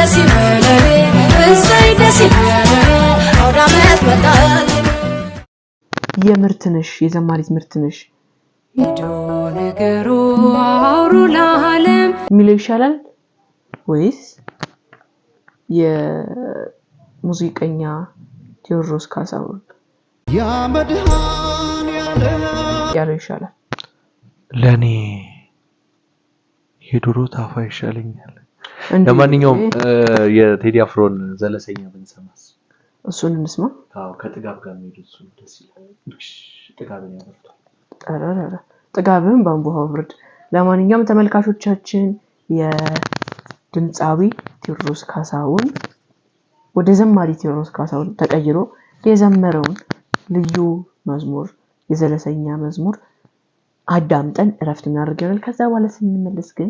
ደስ ይበለን እሰይ ደስ ይበለን አውዳመት መጣል የምርትነሽ የዘማሪት ምርትነሽ ሄዶ ነገሩ አውሩ ለዓለም ሚለው ይሻላል ወይስ የሙዚቀኛ ቴዎድሮስ ካሳሁን ያመድሃን ያለው ይሻላል? ለኔ የዶሮ ታፋ ይሻለኛል። ለማንኛውም የቴዲ አፍሮን ዘለሰኛ ብንሰማስ? እሱን እንስማ። አዎ ከጥጋብ ጋር ነው እሱ ደስ ይላል። ጥጋብን ያበርታል። ጠራራ ጥጋብን ባንቡሃው ብርድ። ለማንኛውም ተመልካቾቻችን የድምጻዊ ቴዎድሮስ ካሳሁን ወደ ዘማሪ ቴዎድሮስ ካሳሁን ተቀይሮ የዘመረውን ልዩ መዝሙር የዘለሰኛ መዝሙር አዳምጠን እረፍት እናደርጋለን። ከዛ በኋላ ስንመለስ ግን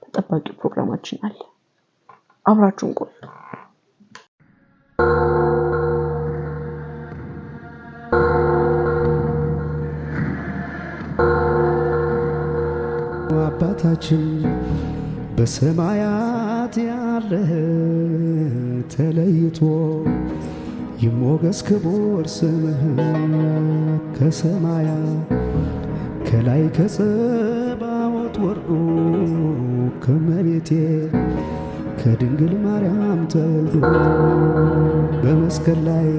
ተጠባቂ ፕሮግራማችን አለ። አብራችሁን ቆዩ። አባታችን በሰማያት ያለ ተለይቶ ይሞገስ ክቡር ስምህ ከሰማያት ከላይ ከጸባዖት ወርዶ ከመቤቴ ከድንግል ማርያም ተወልዶ በመስቀል ላይ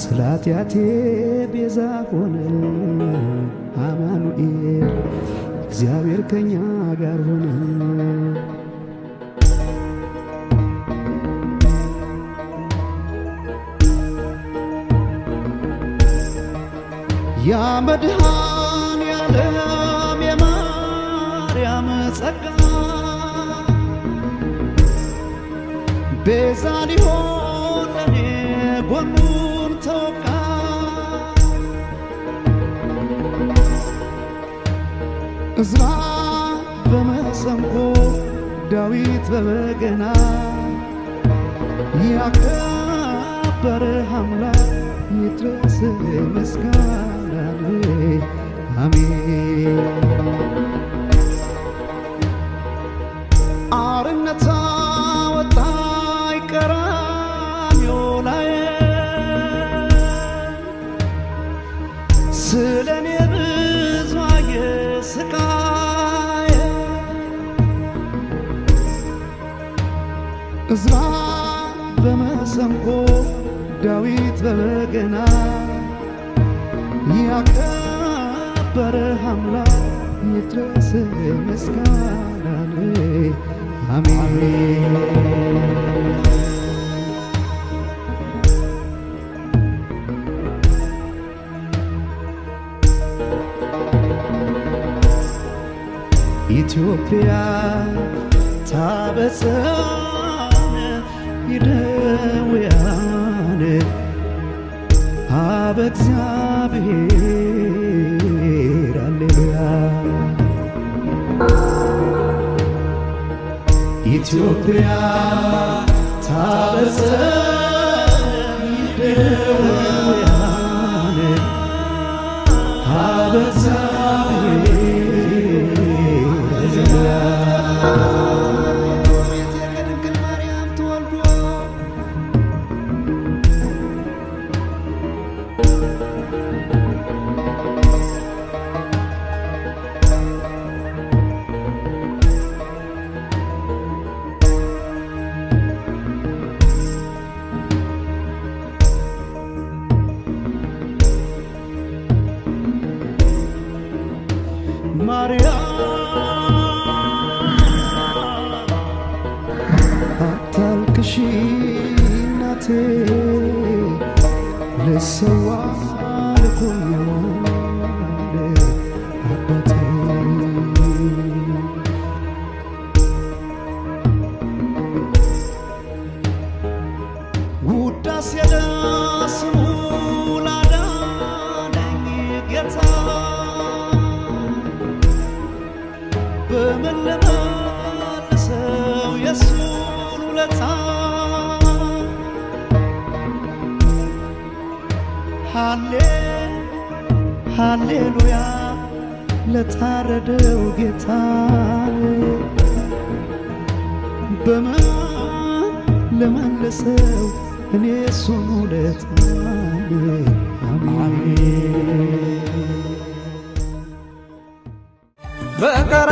ስለ ኃጢአቴ ቤዛ ሆነ አማኑኤል እግዚአብሔር ከኛ ጋር ሆነ ያ መድኃኔ ዓለም የማርያም ጸጋ ቤዛ ሊሆን ለኔ ጎኑን ተወጋ እዝራ በመሰንቆ ዳዊት በበገና ያከበረ አምላክ ይድረስ ምስጋና አሜን። አርነት ወጣይ ቀራንዮ ላይ ስለኔ ብዙ ስቃይ እዝራ በመሰንቆ ዳዊት በበገና ያከበረ አምላክ ይድረስ ምስጋና አሜን። ኢትዮጵያ ታበሳነ ይደውያነ አብ እግዚአብሔር ሃሌሉያ ኢትዮጵያ ታበሳነ ይደውያነ አብ ሃሌሉያ ለታረደው ጌታ በማን ለመለሰው እኔ እሱን ውለታ አሜን በቀራ